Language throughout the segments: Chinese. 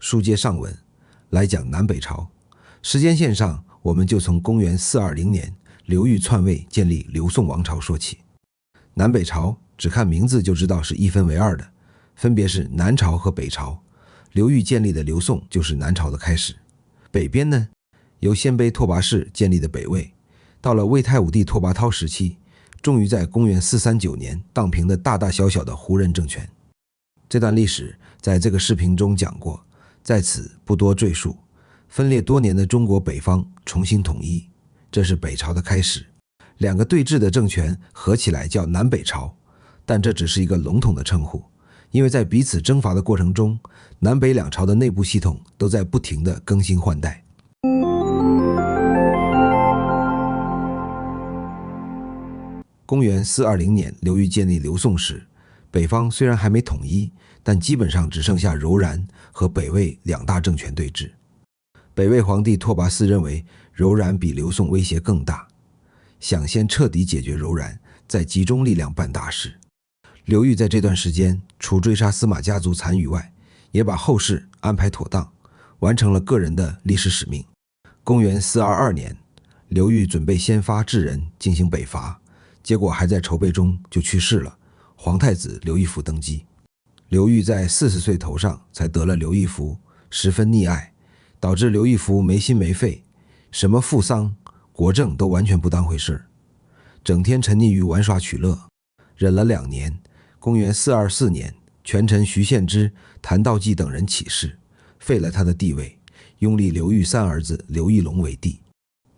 書接上文，來講南北朝。時間線上，我們就從公元420年劉裕篡位建立劉宋王朝說起。南北朝只看名字就知道是一分為二的，分別是南朝和北朝。劉裕建立的刘宋就是南朝的開始。北邊呢，由鲜卑拓跋氏建立的北魏，到了魏太武帝拓跋焘時期，終於在公元439年蕩平了大大小小的胡人政權。這段歷史在這個視頻中講過，在此不多贅述。分裂多年的中國北方重新統一，這是北朝的開始。兩個對峙的政權合起來叫南北朝，但這只是一個籠統的稱呼，因為在彼此征伐的過程中，南北兩朝的內部系統都在不停地更新換代。公元420年劉裕建立刘宋時，北方雖然還沒統一，但基本上只剩下柔然和北魏兩大政權对峙。北魏皇帝拓跋嗣認為柔然比劉宋威脅更大，想先徹底解決柔然，再集中力量辦大事。劉裕在這段時間除追殺司馬家族殘餘外，也把後事安排妥當，完成了個人的歷史使命。公元422年，劉裕準備先發制人進行北伐，結果還在籌備中就去世了。皇太子劉義符登基。劉裕在40歲頭上才得了劉義符，十分溺愛，導致劉義符沒心沒肺，什麼父喪國政都完全不當回事，整天沉溺於玩耍取樂，忍了2年。公元424年，權臣徐獻之、譚道濟等人起事，廢了他的地位，擁立劉裕3兒子劉義隆為帝。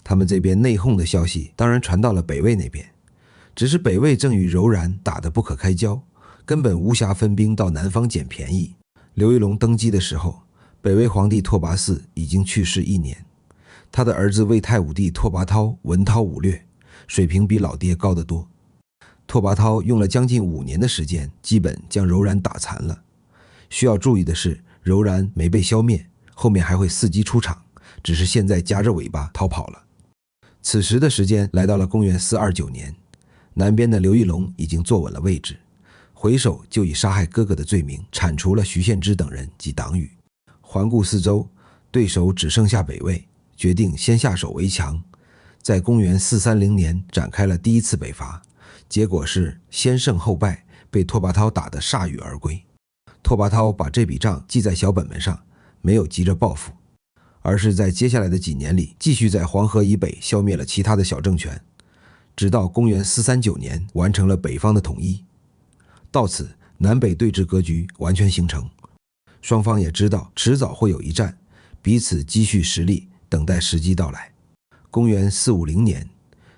他們這邊內訌的消息當然傳到了北魏那邊，只是北魏正與柔然打得不可開交，根本無暇分兵到南方撿便宜。劉義隆登基的時候，北魏皇帝拓跋嗣已經去世1年，他的兒子魏太武帝拓跋焘文韜武略，水平比老爹高得多。拓跋焘用了將近5年的時間，基本將柔然打殘了。需要注意的是，柔然沒被消滅，後面還會伺機出場，只是現在夾着尾巴逃跑了。此時的時間來到了公元429年，南邊的劉義隆已經坐穩了位置，回首就以殺害哥哥的罪名鏟除了徐獻之等人及黨羽。環顧四周，對手只剩下北魏，決定先下手為強。在公元430年展開了第一次北伐，結果是先勝後敗，被拓跋焘打得鎩羽而歸。拓跋焘把這筆賬記在小本本上，沒有急着報復，而是在接下來的幾年裡繼續在黃河以北消滅了其他的小政權，直到公元439年完成了北方的統一。到此，南北对峙格局完全形成，雙方也知道遲早會有一戰，彼此積蓄實力，等待時機到來。公元450年，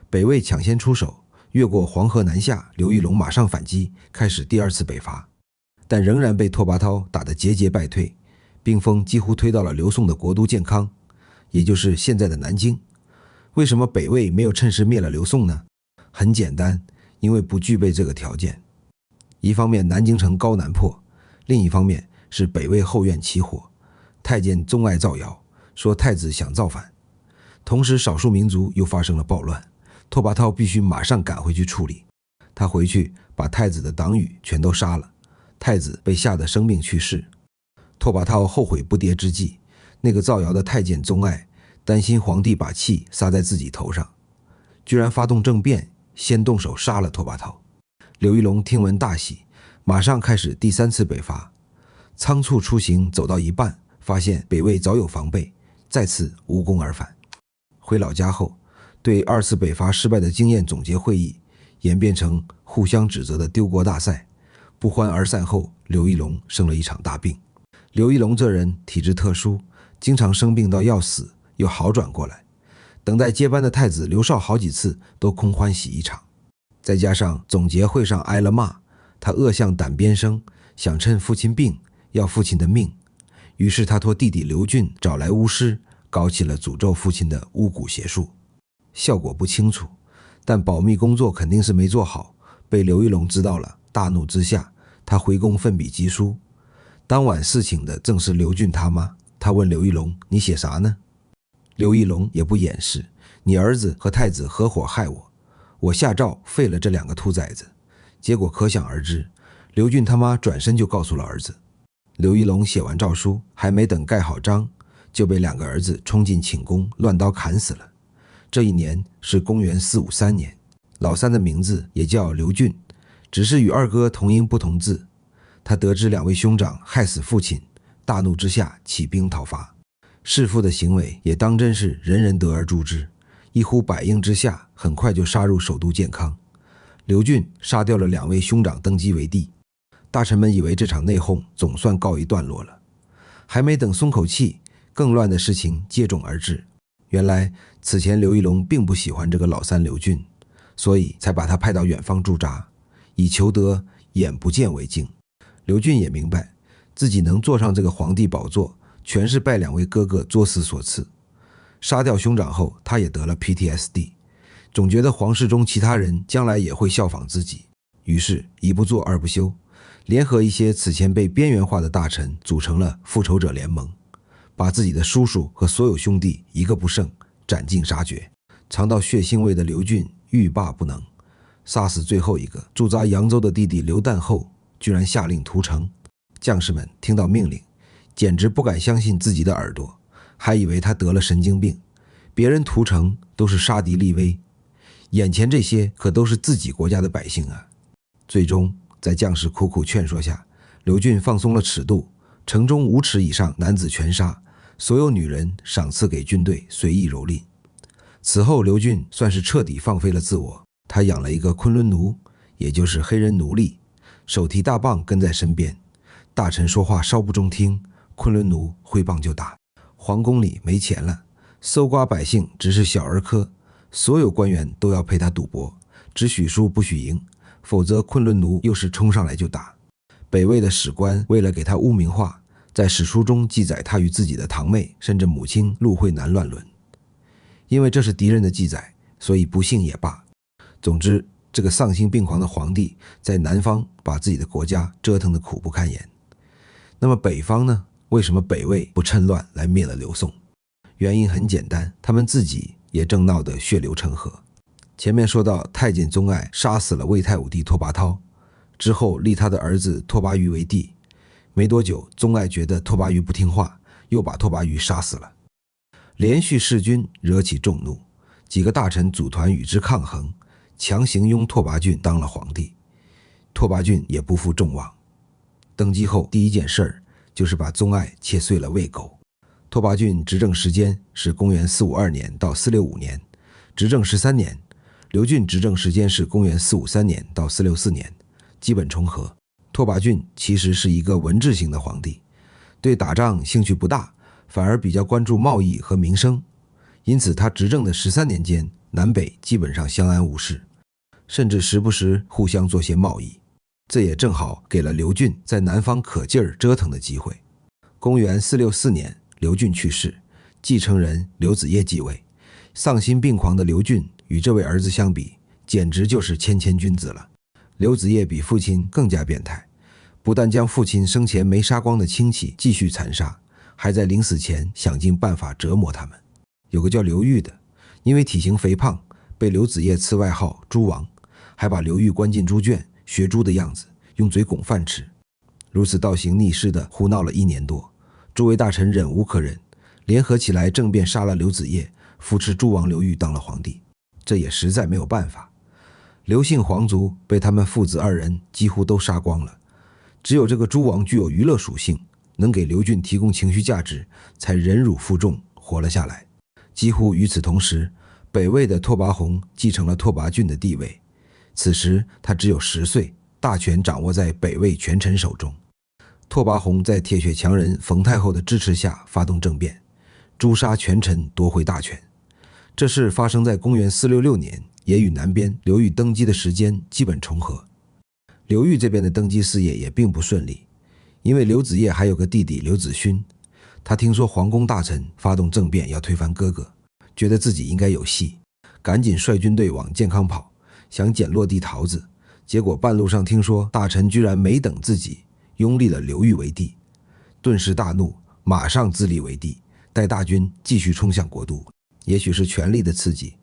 北魏搶先出手，越過黃河南下，劉義隆馬上反擊，開始第2次北伐，但仍然被拓跋焘打得節節敗退，兵鋒幾乎推到了劉宋的國都建康，也就是現在的南京。為什麼北魏沒有趁勢滅了劉宋呢？很簡單，因為不具備這個條件。一方面南京城高難破，另一方面是北魏後院起火，太監宗愛造謠，說太子想造反，同時少數民族又發生了暴亂，拓跋焘必須馬上趕回去處理。他回去把太子的黨羽全都殺了，太子被嚇得生病去世。拓跋焘後悔不迭之際，那個造謠的太監宗愛擔心皇帝把氣撒在自己頭上，居然發動政變，先動手殺了拓跋焘。劉義隆聽聞大喜，馬上開始第3次北伐。倉促出行走到一半，發現北魏早有防備，再次無功而返。回老家後，對2次北伐失敗的經驗總結會議演變成互相指責的丟鍋大賽。不歡而散後，劉義隆生了一場大病。劉義隆這人體質特殊，經常生病到要死又好轉過來，等待接班的太子劉紹好幾次都空歡喜一場。再加上總結會上挨了罵，他惡向膽邊生，想趁父親病要父親的命，於是他托弟弟劉俊找來巫師，搞起了詛咒父親的巫蠱邪術。效果不清楚，但保密工作肯定是沒做好，被劉義隆知道了，大怒之下，他回宫奋筆疾書。當晚侍寢的正是劉俊他媽，他問劉義隆：“你寫啥呢？”劉義隆也不掩飾：“你兒子和太子合夥害我，我下詔廢了這2個兔崽子。”結果可想而知，劉俊他媽轉身就告訴了兒子。劉義隆寫完詔書，還沒等蓋好章，就被2個兒子衝進寢宮，亂刀砍死了。這一年是公元453年，老三的名字也叫劉俊，只是與二哥同音不同字。他得知2位兄長害死父親，大怒之下起兵討伐。弑父的行為也當真是人人得而誅之，一呼百應之下，很快就殺入首都建康。劉俊殺掉了2位兄長，登基為帝。大臣們以為這場內訌總算告一段落了，還沒等鬆口氣，更亂的事情接踵而至。原來此前劉義隆並不喜歡這個老三劉俊，所以才把他派到遠方駐紮，以求得眼不見為淨。劉俊也明白自己能坐上這個皇帝寶座，全是拜2位哥哥作死所賜。殺掉兄長後，他也得了 PTSD， 總覺得皇室中其他人將來也會效仿自己，於是一不做二不休，聯合一些此前被邊緣化的大臣，組成了復仇者聯盟，把自己的叔叔和所有兄弟一個不剩斬盡殺絕。嘗到血腥味的劉俊欲罷不能，殺死最後一個駐紮揚州的弟弟劉旦後，居然下令屠城。將士們聽到命令，簡直不敢相信自己的耳朵，還以為他得了神經病。別人屠城都是殺敵立威，眼前這些可都是自己國家的百姓啊！最終在將士苦苦勸說下，劉俊放鬆了尺度，城中5尺以上男子全殺，所有女人賞賜給軍隊隨意蹂躪。此後劉俊算是徹底放飛了自我，他養了一個昆侖奴，也就是黑人奴隸，手提大棒跟在身邊，大臣說話稍不中聽，昆侖奴揮棒就打。皇宮裡沒錢了，搜刮百姓只是小兒科，所有官員都要陪他賭博，只許輸不許贏，否則昆侖奴又是衝上來就打。北魏的史官為了給他污名化，在史書中記載他與自己的堂妹甚至母親陸慧南亂倫。因為這是敵人的記載，所以不信也罷。總之，這個喪心病狂的皇帝在南方把自己的國家折騰得苦不堪言。那麼北方呢？為什麼北魏不趁亂來滅了劉宋？原因很簡單，他們自己也正鬧得血流成河。前面說到太監宗愛殺死了魏太武帝拓跋燾，之後立他的兒子拓跋余為帝。沒多久，宗爱覺得拓跋余不聽話，又把拓跋余殺死了。連續弑君惹起眾怒，幾個大臣組團與之抗衡，強行擁拓跋浚當了皇帝。拓跋浚也不負眾望，登基後第一件事就是把宗爱切碎了餵狗。拓跋浚執政時間是公元452年到465年，執政13年。劉俊執政時間是公元453年到464年，基本重合。拓跋浚其實是一個文治型的皇帝，对打仗興趣不大，反而比較關注貿易和民生，因此他執政的13年間，南北基本上相安無事，甚至時不時互相做些貿易。這也正好給了劉俊在南方可勁兒折騰的機會。公元464年，劉俊去世，繼承人劉子業繼位。喪心病狂的劉俊與這位兒子相比，簡直就是謙謙君子了。劉子業比父親更加變態，不但將父親生前沒殺光的親戚繼續殘殺，還在臨死前想盡辦法折磨他們。有個叫劉裕的，因為體型肥胖，被劉子業賜外號豬王，還把劉裕關進豬圈，學豬的樣子，用嘴拱飯吃。如此倒行逆施的胡鬧了1年多，諸位大臣忍無可忍，聯合起來政變殺了劉子業，扶持豬王劉裕當了皇帝。這也實在沒有辦法，劉姓皇族被他們父子2人幾乎都殺光了，只有這個豬王具有娛樂屬性，能給劉俊提供情緒價值，才忍辱負重活了下來。幾乎與此同時，北魏的拓跋宏繼承了拓跋浚的地位，此時他只有10歲，大權掌握在北魏权臣手中。拓跋宏在鐵血強人馮太后的支持下發動政变，誅殺權臣，奪回大權。這事發生在公元466年，也與南邊劉裕登基的時間基本重合。劉裕這邊的登基事業也並不順利，因為劉子業還有個弟弟劉子勳，他聽說皇宮大臣發動政變要推翻哥哥，覺得自己應該有戲，趕緊率軍隊往建康跑，想撿落地桃子。結果半路上聽說大臣居然沒等自己，擁立了劉裕為帝，頓時大怒，馬上自立為帝，帶大軍繼續衝向國都。也許是權力的刺激，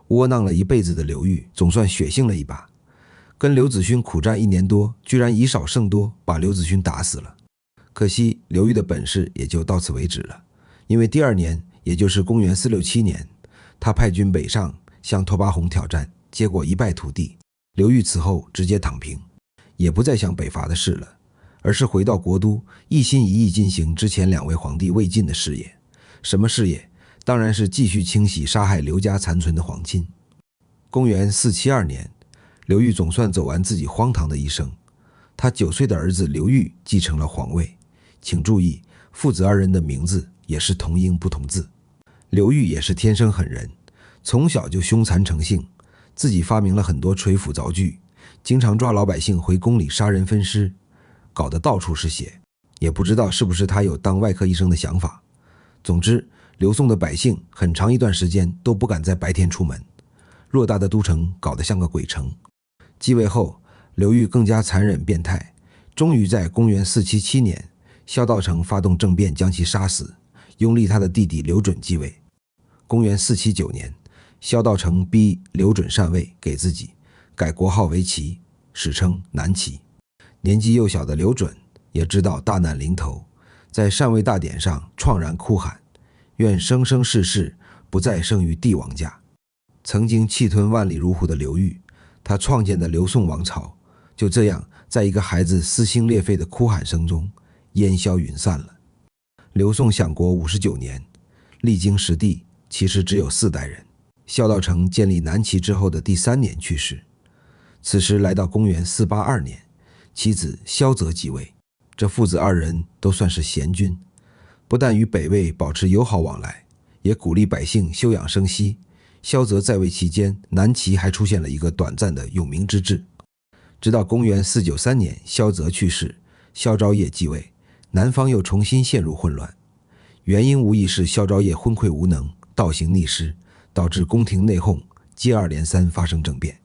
窩囊了一輩子的劉裕總算血性了一把，跟劉子勳苦戰1年多，居然以少勝多，把劉子勳打死了。可惜劉裕的本事也就到此為止了，因為第二年，也就是公元467年，他派軍北上向拓跋宏挑戰，結果一敗塗地。劉裕此後直接躺平，也不再想北伐的事了，而是回到國都，一心一意進行之前2位皇帝未盡的事業。什麼事業？當然是繼續清洗殺害劉家殘存的皇親。公元472年，劉裕總算走完自己荒唐的一生，他9歲的兒子劉裕繼承了皇位。請注意，父子2人的名字也是同音不同字。劉裕也是天生狠人，從小就兇殘成性，自己發明了很多捶斧凿具，經常抓老百姓回宮裡殺人分屍，搞得到處是血。也不知道是不是他有當外科醫生的想法。總之，劉宋的百姓很長一段時間都不敢在白天出门，偌大的都城搞得像個鬼城。繼位後，劉裕更加殘忍變態，終於在公元477年，蕭道成發動政變將其殺死，擁立他的弟弟劉準繼位。公元479年，蕭道成逼劉準禅位給自己，改國號為齊，史稱南齊。年紀幼小的劉準也知道大難臨頭，在禪位大典上愴然哭喊：願生生世世不再生於帝王家。曾經氣吞萬里如虎的劉裕，他創建的劉宋王朝就這樣在一個孩子撕心裂肺的哭喊聲中烟消雲散了。劉宋享國59年，歷經10帝，其實只有4代人。蕭道成建立南齊之後的第3年去世。此時來到公元482年，其子蕭澤繼位。這父子2人都算是賢君，不但與北魏保持友好往來，也鼓勵百姓休養生息。蕭澤在位期間，南齊還出現了一個短暫的永明之治。直到公元493年，蕭澤去世，蕭昭業繼位，南方又重新陷入混亂。原因無疑是蕭昭業昏聵無能，倒行逆施，導致宮廷內訌，接二連三發生政變。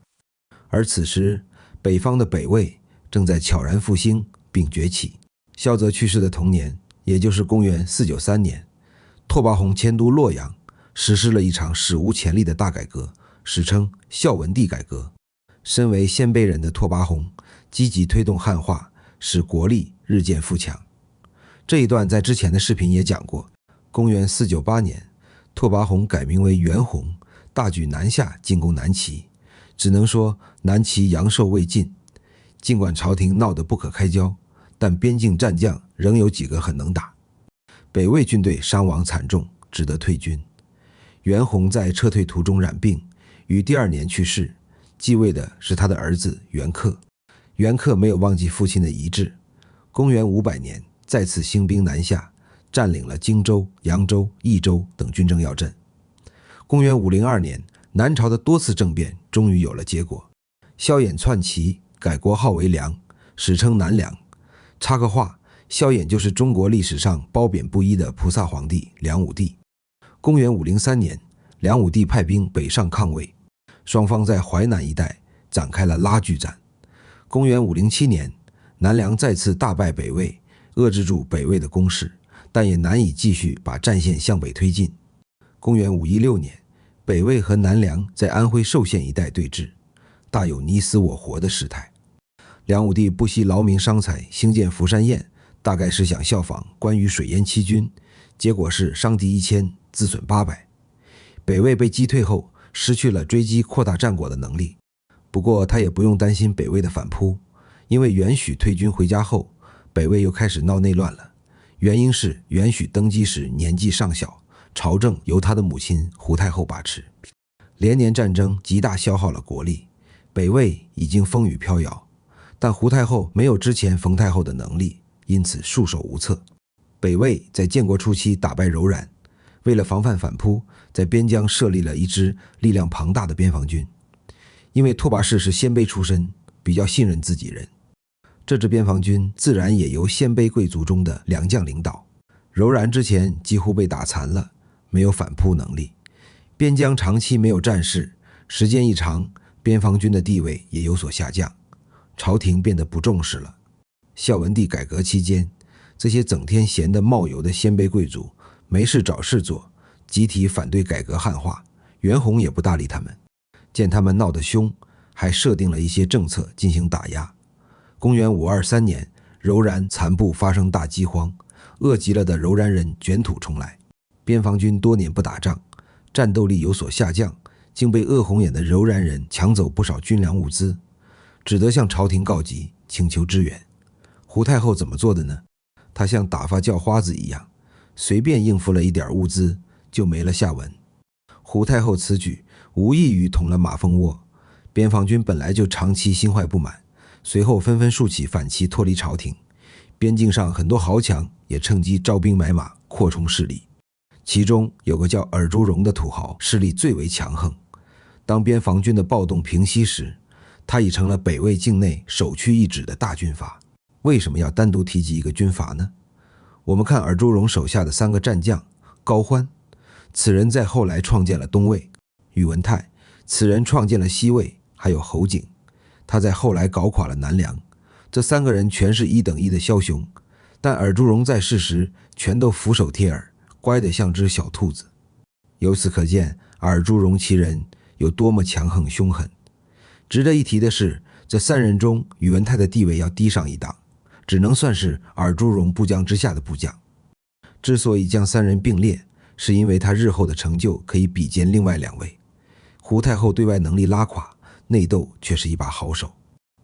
而此時，北方的北魏正在悄然復興並崛起。蕭澤去世的同年，也就是公元493年，拓跋宏遷都洛陽，實施了一場史無前例的大改革，史稱孝文帝改革。身為鲜卑人的拓跋宏積極推動漢化，使國力日漸富強。這一段在之前的視頻也講過。公元498年，拓跋宏改名為元宏，大舉南下進攻南齊。只能說南齊陽壽未盡，儘管朝廷鬧得不可開交，但邊境戰將仍有幾個很能打。北魏軍隊傷亡慘重，只得退軍。元宏在撤退途中染病，於第2年去世，繼位的是他的兒子元恪。元恪沒有忘記父親的遺志，公元500年再次興兵南下，佔領了荊州、揚州、益州等軍政要鎮。公元502年，南朝的多次政變終於有了結果。蕭衍篡齊，改國號為梁，史稱南梁。插個話，蕭衍就是中國歷史上褒貶不一的菩薩皇帝梁武帝。公元503年，梁武帝派兵北上抗魏，雙方在淮南一帶展開了拉鋸戰。公元507年，南梁再次大敗北魏，遏制住北魏的攻勢，但也難以繼續把戰線向北推進。公元516年，北魏和南梁在安徽壽縣一帶對峙，大有你死我活的事態。梁武帝不惜勞民傷財興建福山堰，大概是想效仿關羽水淹七軍，結果是傷敵1000，自損800。北魏被擊退後，失去了追擊擴大戰果的能力。不過他也不用擔心北魏的反撲，因為元許退軍回家後，北魏又開始鬧內亂了。原因是元許登基時年紀尚小，朝政由他的母親胡太后把持，連年戰爭極大消耗了國力，北魏已經風雨飄搖。但胡太後沒有之前馮太後的能力，因此束手無策。北魏在建國初期打敗柔然，為了防範反撲，在邊疆設立了一支力量龐大的邊防軍。因為拓跋氏是鮮卑出身，比較信任自己人，這支邊防軍自然也由鮮卑貴族中的良將領導。柔然之前幾乎被打殘了，沒有反撲能力。邊疆長期沒有戰事，時間一長，邊防軍的地位也有所下降。朝廷變得不重視了。孝文帝改革期間，這些整天閒得冒油的鲜卑貴族沒事找事做，集體反對改革漢化。元宏也不搭理他們，見他們鬧得兇，還設定了一些政策進行打壓。公元523年，柔然殘部發生大饑荒，餓極了的柔然人捲土重來。邊防軍多年不打仗，戰鬥力有所下降，竟被惡紅眼的柔然人搶走不少軍糧物資，只得向朝廷告急，請求支援。胡太后怎麼做的呢？她像打發叫花子一樣，隨便應付了一點物資，就沒了下文。胡太后此舉無異於捅了馬蜂窩，邊防軍本來就長期心懷不滿，隨後紛紛豎起反旗脫離朝廷，邊境上很多豪強也趁機招兵買馬，擴充勢力。其中有個叫爾朱榮的土豪，勢力最為強橫。當邊防軍的暴動平息時，他已成了北魏境內首屈一指的大軍閥。為什麼要單獨提及一個軍閥呢？我們看爾朱榮手下的3個戰將，高歡，此人在後來創建了東魏；宇文泰，此人創建了西魏；還有侯景，他在後來搞垮了南梁。這3個人全是1等1的梟雄，但爾朱榮在世時全都俯首帖耳，乖得像只小兔子。由此可見，爾朱榮其人有多麼強橫兇狠。值得一提的是，這3人中，宇文泰的地位要低上一檔，只能算是爾朱榮部將之下的部將。之所以將3人並列，是因為他日後的成就可以比肩另外2位。胡太后对外能力拉垮，內鬥卻是一把好手，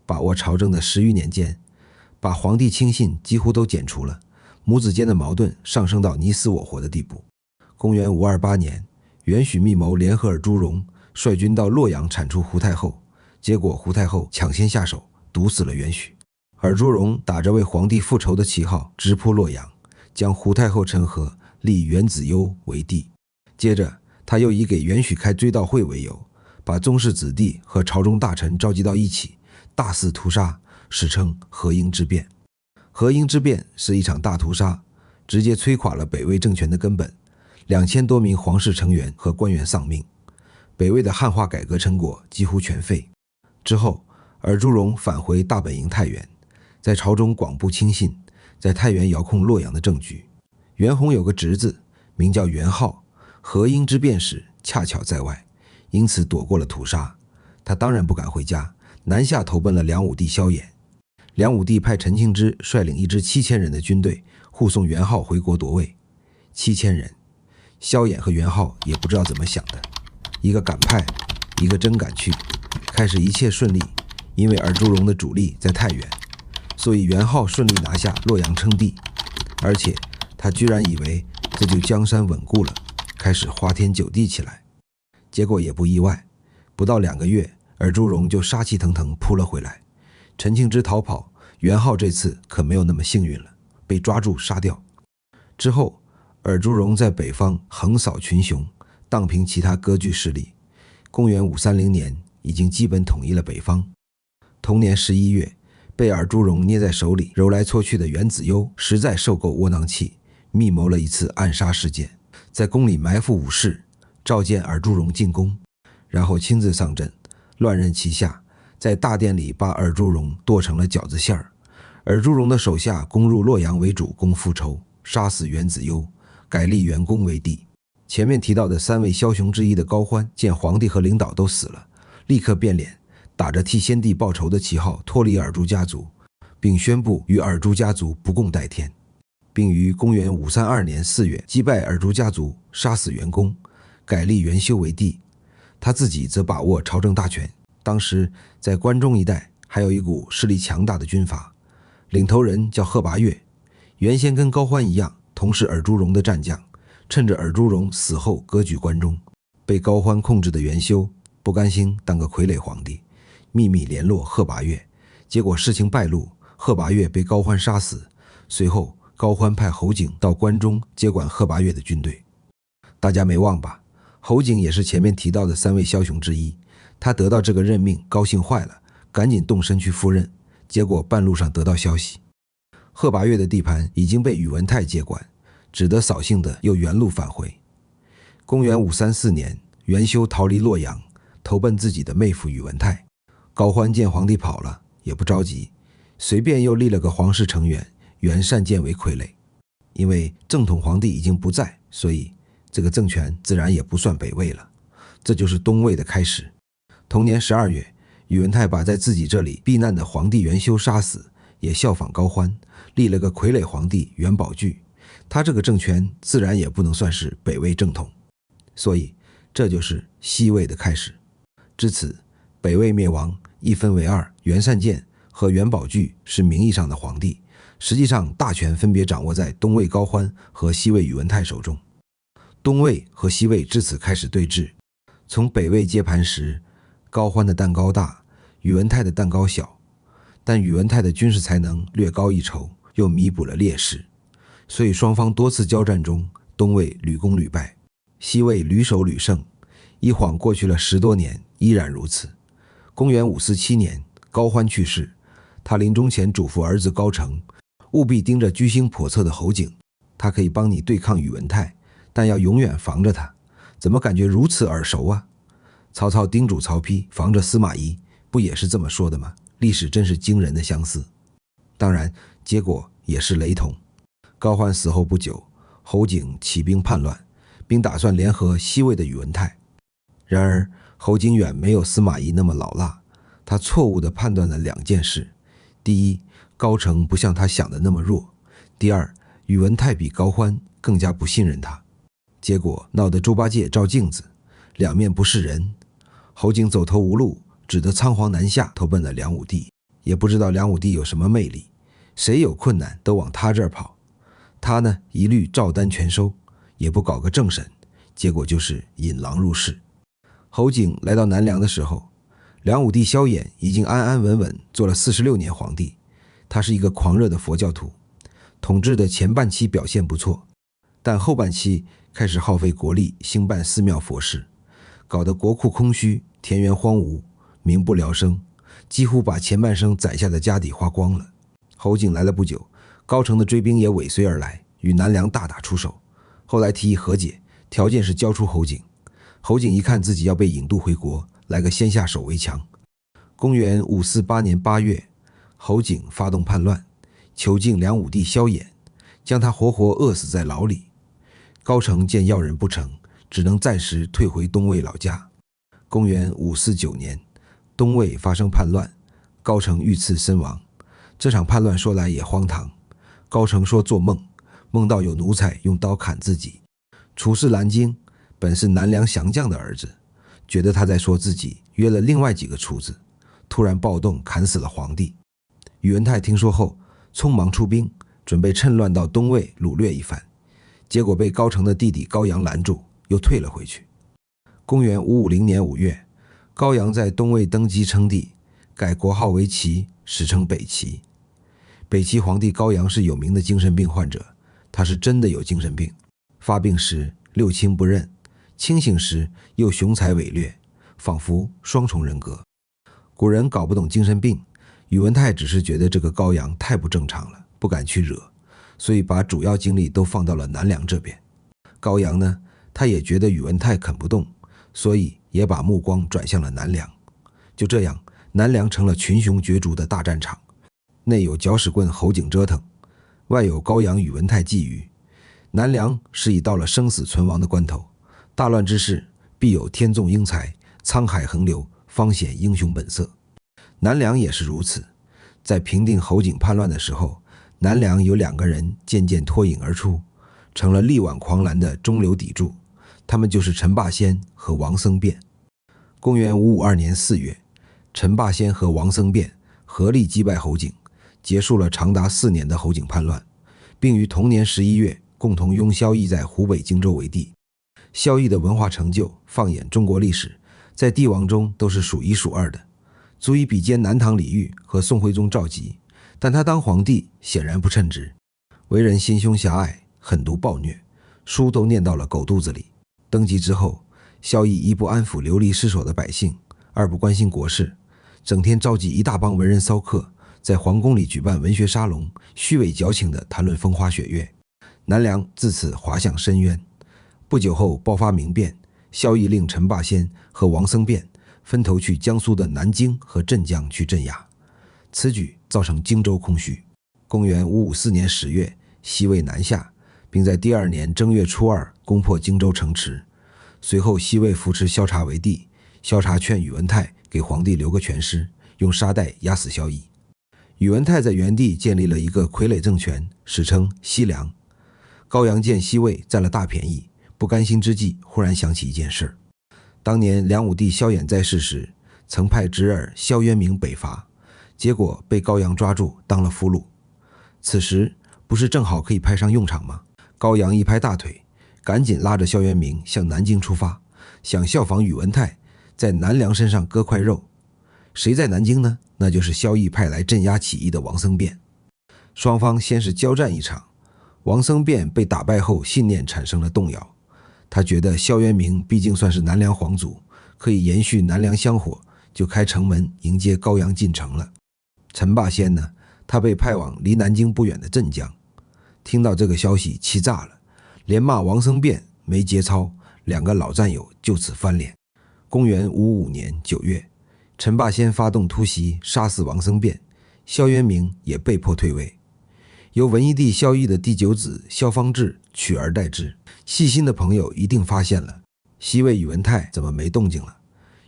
把握朝政的10餘年間，把皇帝親信幾乎都剪除了，母子間的矛盾上升到你死我活的地步。公元528年，袁許密謀聯合爾朱榮，率軍到洛陽鏟除胡太後，結果胡太後搶先下手，毒死了袁許。爾朱榮打着為皇帝復仇的旗號直撲洛陽，將胡太后陳和，立袁子攸為帝。接着他又以給袁許開追悼會為由，把宗室子弟和朝中大臣召集到一起，大肆屠殺，史稱河陰之變。河陰之變是一場大屠殺，直接摧垮了北魏政權的根本，2000多名皇室成員和官員喪命，北魏的漢化改革成果幾乎全廢。之後爾朱榮返回大本營太原，在朝中廣布親信，在太原遙控洛陽的政局。袁弘有個侄子名叫袁浩，河陰之變時恰巧在外，因此躲過了屠殺。他當然不敢回家，南下投奔了梁武帝蕭衍。梁武帝派陳慶之率領一支7000人的軍隊護送袁浩回國奪位。7000人，蕭衍和袁浩也不知道怎麼想的，一個敢派，一個真敢去。開始一切順利，因為爾朱榮的主力在太原，所以袁浩順利拿下洛陽稱帝。而且他居然以為這就江山穩固了，開始花天酒地起來。結果也不意外，不到2個月，爾朱榮就殺氣騰騰撲了回來。陳慶之逃跑，袁浩這次可沒有那麼幸運了，被抓住殺掉。之後爾朱榮在北方橫掃群雄，蕩平其他割據勢力。公元530年已經基本統一了北方。同年11月，被爾朱榮捏在手裡揉來搓去的袁子攸實在受夠窩囊氣，密謀了一次暗殺事件，在宮裡埋伏武士，召見爾朱榮進宮，然後親自上陣，亂任其下，在大殿裡把爾朱榮剁成了餃子餡兒。爾朱榮的手下攻入洛陽為主攻復仇，殺死袁子攸，改立袁公為帝。前面提到的3位梟雄之一的高歡，見皇帝和領導都死了，立刻變臉，打着替先帝報仇的旗號脫離爾朱家族，並宣布與爾朱家族不共戴天，並於公元532年4月擊敗爾朱家族，殺死袁公，改立袁修為帝。他自己則把握朝政大權。當時在關中一帶還有一股勢力強大的軍閥，領頭人叫賀拔岳，原先跟高歡一樣，同是爾朱榮的戰將，趁着爾朱榮死後割據關中。被高歡控制的袁修不甘心當個傀儡皇帝，秘密聯絡賀拔岳，結果事情敗露，賀拔岳被高歡殺死。隨後高歡派侯景到關中接管賀拔岳的軍隊。大家沒忘吧，侯景也是前面提到的3位梟雄之一。他得到這個任命高興壞了，趕緊動身去赴任，結果半路上得到消息，賀拔岳的地盤已經被宇文泰接管，只得掃興的又原路返回。公元534年，袁修逃離洛陽，投奔自己的妹夫宇文泰。高歡見皇帝跑了，也不着急，隨便又立了個皇室成員袁善見為傀儡。因為正統皇帝已經不在，所以這個政權自然也不算北魏了。這就是東魏的開始。同年12月，宇文泰把在自己這裡避難的皇帝袁修殺死，也效仿高歡，立了個傀儡皇帝元寶炬，他這個政權自然也不能算是北魏正統，所以這就是西魏的開始。至此，北魏滅亡，一分為二，元善見和元寶炬是名義上的皇帝，實際上大權分別掌握在東魏高歡和西魏宇文泰手中。東魏和西魏至此開始對峙。從北魏接盤時，高歡的蛋糕大，宇文泰的蛋糕小，但宇文泰的軍事才能略高一籌，又彌補了劣勢，所以雙方多次交戰中，東魏屢攻屢敗，西魏屢守屢勝。一晃過去了10多年，依然如此。公元547年，高歡去世，他臨終前囑咐兒子高澄，務必盯着居心叵測的侯景，他可以幫你對抗宇文泰，但要永遠防着他。怎麼感覺如此耳熟啊？曹操叮囑曹丕防着司馬懿，不也是這麼說的嗎？歷史真是驚人的相似。當然，結果也是雷同。高歡死後不久，侯景起兵叛亂，並打算聯合西魏的宇文泰。然而，侯景遠沒有司馬懿那麼老辣，他錯誤地判斷了2件事：第一，高澄不像他想的那麼弱；第二，宇文泰比高歡更加不信任他。結果鬧得豬八戒照鏡子，兩面不是人。侯景走投無路，只得倉皇南下，投奔了梁武帝。也不知道梁武帝有什麼魅力，誰有困難都往他這兒跑。他呢，一律照單全收，也不搞個政審，結果就是引狼入室。侯景來到南梁的時候，梁武帝蕭衍已經安安穩穩做了46年皇帝。他是一個狂熱的佛教徒，統治的前半期表現不錯，但後半期開始耗費國力興辦寺廟佛事，搞得國庫空虛，田園荒蕪，民不聊生，幾乎把前半生攒下的家底花光了。侯景來了不久，高澄的追兵也尾隨而來，與南梁大打出手。後來提議和解，條件是交出侯景。侯景一看自己要被引渡回國，來個先下手為強。公元548年8月，侯景發動叛亂，囚禁梁武帝蕭衍，將他活活餓死在牢裡。高澄見要人不成，只能暫時退回東魏老家。公元549年，東魏發生叛亂，高澄遇刺身亡。這場叛亂說來也荒唐，高澄說做夢，夢到有奴才用刀砍自己。處士蘭京本是南梁降將的兒子，覺得他在說自己約了另外幾個廚子，突然暴動砍死了皇帝。宇文泰听說後，匆忙出兵，準備趁亂到東魏擄掠一番，結果被高澄的弟弟高陽攔住，又退了回去。公元550年5月，高陽在東魏登基稱帝，改國號為齊，史稱北齊。北齊皇帝高陽是有名的精神病患者，他是真的有精神病，發病時六親不認，清醒時又雄才偉略，仿佛雙重人格。古人搞不懂精神病，宇文泰只是覺得這個高陽太不正常了，不敢去惹，所以把主要精力都放到了南梁這邊。高陽呢，他也覺得宇文泰啃不動，所以也把目光轉向了南梁。就這樣，南梁成了群雄角逐的大戰場，內有搅屎棍侯景折騰，外有高陽宇文泰覬覦。南梁是已到了生死存亡的關頭，大亂之勢必有天縱英才，滄海橫流，方顯英雄本色。南梁也是如此，在平定侯景叛亂的時候，南梁有2個人漸漸脫穎而出，成了力挽狂瀾的中流砥柱，他們就是陳霸先和王僧辩。公元552年4月，陳霸先和王僧辩合力擊敗侯景，結束了長達4年的侯景叛亂，並於同年11月共同擁蕭绎在湖北荊州為帝。蕭绎的文化成就，放眼中國歷史，在帝王中都是數1數2的，足以比肩南唐李煜和宋徽宗趙佶。但他當皇帝顯然不稱職，為人心胸狹隘，狠毒暴虐，書都念到了狗肚子裡。登基之後，蕭绎一不安撫流離失所的百姓，二不關心國事，整天召集一大幫文人騷客，在皇宮裡舉辦文學沙龍，虛偽矯情地談論風花雪月。南梁自此滑向深淵。不久後爆發民變，蕭绎令陳霸先和王僧辩分頭去江蘇的南京和鎮江去镇壓，此舉造成荊州空虛。公元554年10月，西魏南下，並在第2年正月初2攻破荊州城池。隨後西魏扶持蕭察為帝，蕭察勸宇文泰給皇帝留個全屍，用沙袋壓死蕭绎。宇文泰在原地建立了一個傀儡政權，史稱西涼。高陽見西魏佔了大便宜，不甘心之際，忽然想起一件事。當年梁武帝蕭衍在世時，曾派侄兒蕭淵明北伐，結果被高陽抓住當了俘虜。此時不是正好可以派上用場嗎？高陽一拍大腿，趕緊拉着蕭淵明向南京出發，想效仿宇文泰在南梁身上割塊肉。誰在南京呢？那就是蕭绎派來鎮壓起義的王僧辯。雙方先是交戰一場，王僧辯被打敗後，信念產生了動搖。他覺得蕭淵明畢竟算是南梁皇族，可以延續南梁香火，就開城門迎接高陽進城了。陳霸先呢，他被派往離南京不遠的鎮江，聽到這個消息氣炸了，連罵王僧辯沒節操，兩個老戰友就此翻臉。公元55年9月，陳霸先發動突襲，殺死王僧辯，蕭淵明也被迫退位，由文艺帝蕭绎的第9子蕭方智取而代之。細心的朋友一定發現了，西魏宇文泰怎麼沒動靜了？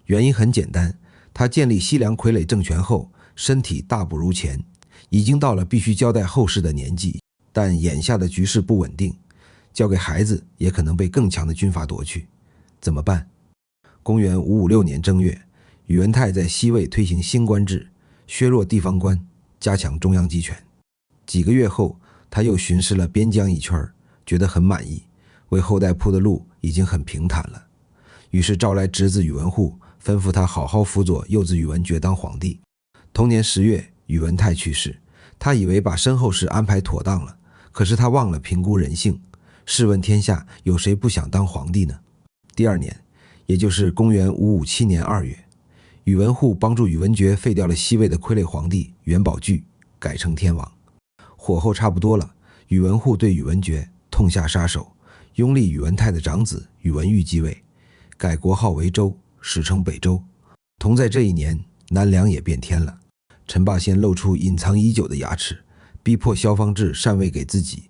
原因很簡單，他建立西涼傀儡政權後，身體大不如前，已經到了必須交代後事的年紀，但眼下的局勢不穩定，交給孩子也可能被更強的軍阀奪去，怎麼辦？公元556年正月，宇文泰在西魏推行新官制，削弱地方官，加強中央集權。幾個月後，他又巡視了邊疆一圈，覺得很滿意，為後代鋪的路已經很平坦了，於是召來侄子宇文護，吩咐他好好輔佐幼子宇文覺當皇帝。同年10月，宇文泰去世，他以為把身後事安排妥當了，可是他忘了評估人性。試問天下有誰不想當皇帝呢？第2年，也就是公元557年2月，宇文護幫助宇文覺廢掉了西魏的傀儡皇帝元寶炬，改稱天王。火候差不多了，宇文護對宇文覺痛下殺手，擁立宇文泰的長子宇文毓繼位，改國號為周，史稱北周。同在這一年，南梁也變天了，陳霸先露出隱藏已久的牙齒，逼迫蕭方智禪位給自己，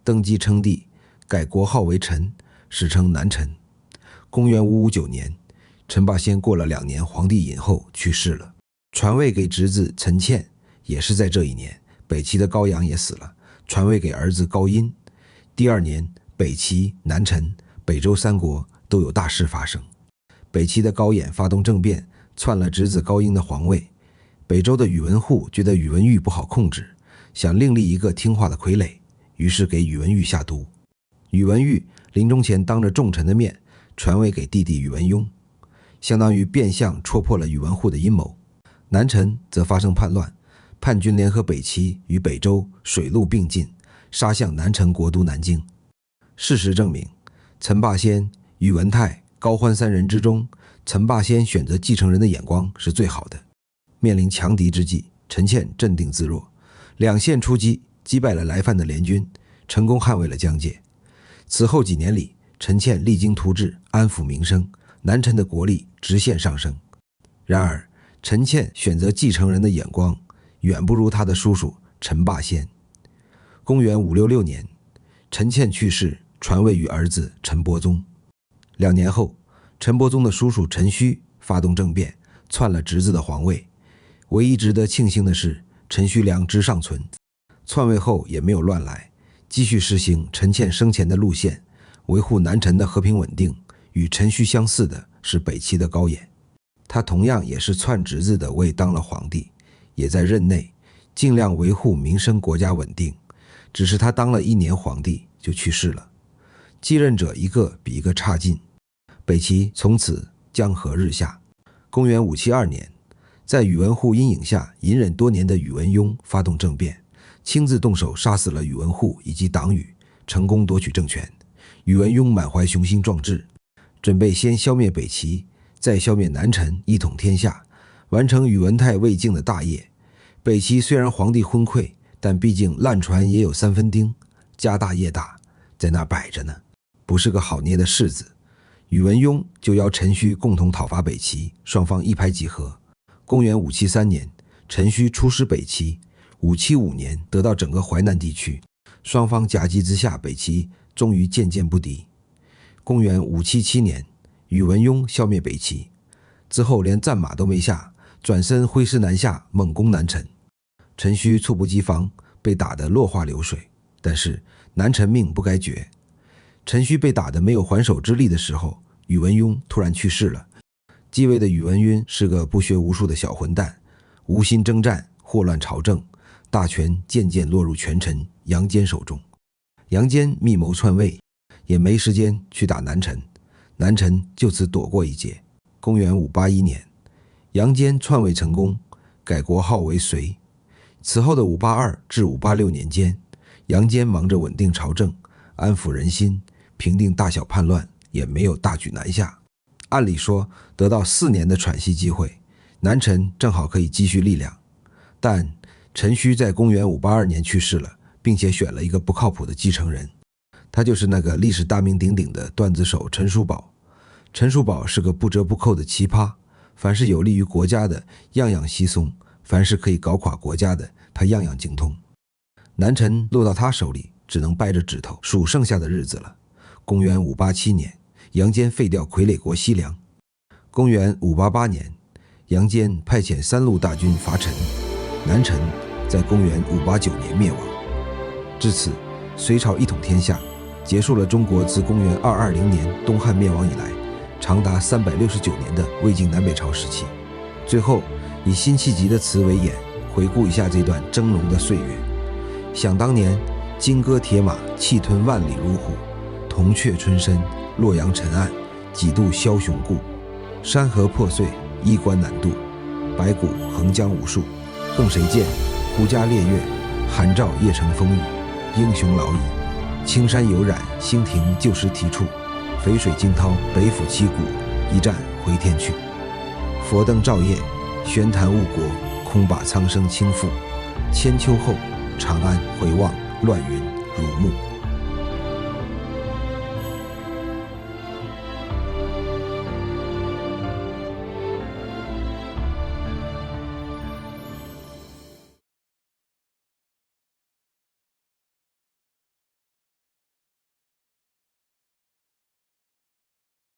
登基稱帝，改國號為陳，史稱南陳。公元559年，陳霸先過了2年皇帝癮後去世了，傳位給侄子陳倩。也是在這一年，北齊的高陽也死了，傳位給兒子高殷。第2年，北齊、南陳、北周3國都有大事發生。北齊的高演發動政變，篡了侄子高殷的皇位。北周的宇文護覺得宇文毓不好控制，想另立一個聽話的傀儡，於是給宇文毓下毒。宇文毓臨終前當着眾臣的面傳位給弟弟宇文邕，相當於變相戳破了宇文護的陰謀。南陳則發生叛亂，叛軍聯合北齊與北周水陸並進，殺向南陳國都南京。事實證明，陳霸先、宇文泰、高歡3人之中，陳霸先選擇繼承人的眼光是最好的。面臨強敵之際，陳倩鎮定自若，2線出擊，擊敗了來犯的聯軍，成功捍衛了疆界。此後幾年裡，陳倩勵精圖治，安撫民生，南陳的國力直線上升。然而，陳倩選擇繼承人的眼光遠不如他的叔叔陳霸先。公元566年，陳倩去世，傳位於兒子陳伯宗。2年後，陳伯宗的叔叔陳須發動政變，篡了侄子的皇位。唯一值得慶幸的是，陈須良知尚存，篡位後也沒有亂來，繼續實行陳倩生前的路線，維護南陳的和平穩定。與陳須相似的是北齊的高演，他同樣也是篡侄子的位當了皇帝，也在任內盡量維護民生國家穩定，只是他當了1年皇帝就去世了，繼任者一個比一個差勁，北齊從此江河日下。公元572年，在宇文護陰影下隱忍多年的宇文邕發動政變，親自動手殺死了宇文護以及黨羽，成功奪取政權。宇文邕滿懷雄心壯志，準備先消滅北齊，再消滅南陳，一統天下，完成宇文泰未竟的大業。北齊雖然皇帝昏聵，但畢竟爛船也有3分釘，家大業大，在那擺着呢，不是個好捏的柿子。宇文邕就邀陳須共同討伐北齊，雙方一拍即合。公元573年，陳須出師北齊，575年得到整個淮南地區，雙方夾擊之下，北齊終於漸漸不敵。公元577年，宇文邕消滅北齊之後，連戰馬都沒下，轉身揮師南下，猛攻南陳。陳顼猝不及防，被打得落花流水。但是南陳命不該絕，陳顼被打得沒有還手之力的時候，宇文邕突然去世了。繼位的宇文赟是個不學無術的小混蛋，無心征戰，禍亂朝政，大權漸漸落入權臣楊堅手中。楊堅密謀篡位，也沒時間去打南陳，南陳就此躲過一劫。公元581年，楊堅篡位成功，改國號為隋。此後的582至586年間，楊堅忙着穩定朝政，安撫人心，平定大小叛亂，也沒有大舉南下。按理說得到4年的喘息機會，南陳正好可以積蓄力量。但陳顼在公元582年去世了，並且選了一個不靠譜的繼承人，他就是那個歷史大名鼎鼎的段子手陳叔寶。陳叔寶是個不折不扣的奇葩，凡是有利於國家的樣樣稀鬆，凡是可以搞垮國家的他樣樣精通。南陳落到他手裡，只能掰着指頭數剩下的日子了。公元587年，杨堅廢掉傀儡國西涼。公元588年，楊堅派遣3路大軍伐陳，南陳在公元589年滅亡。至此，隋朝一統天下，結束了中國自公元220年東漢滅亡以來長達369年的魏晉南北朝時期。最後以辛棄疾的詞為眼，回顧一下這段崢嶸的歲月。想當年，金戈鐵馬，氣吞萬里如虎；銅雀春深，洛陽沉暗，幾度梟雄故。山河破碎，衣冠難度，白骨橫將無數。更誰見，胡笳烈月，韓趙鄴城風雨。英雄老矣，青山有染，興亭舊時題處。淝水驚濤，北府七股，一戰回天去。佛燈照夜，玄壇誤國，空把蒼生傾覆。千秋後，長安回望，亂雲如霧。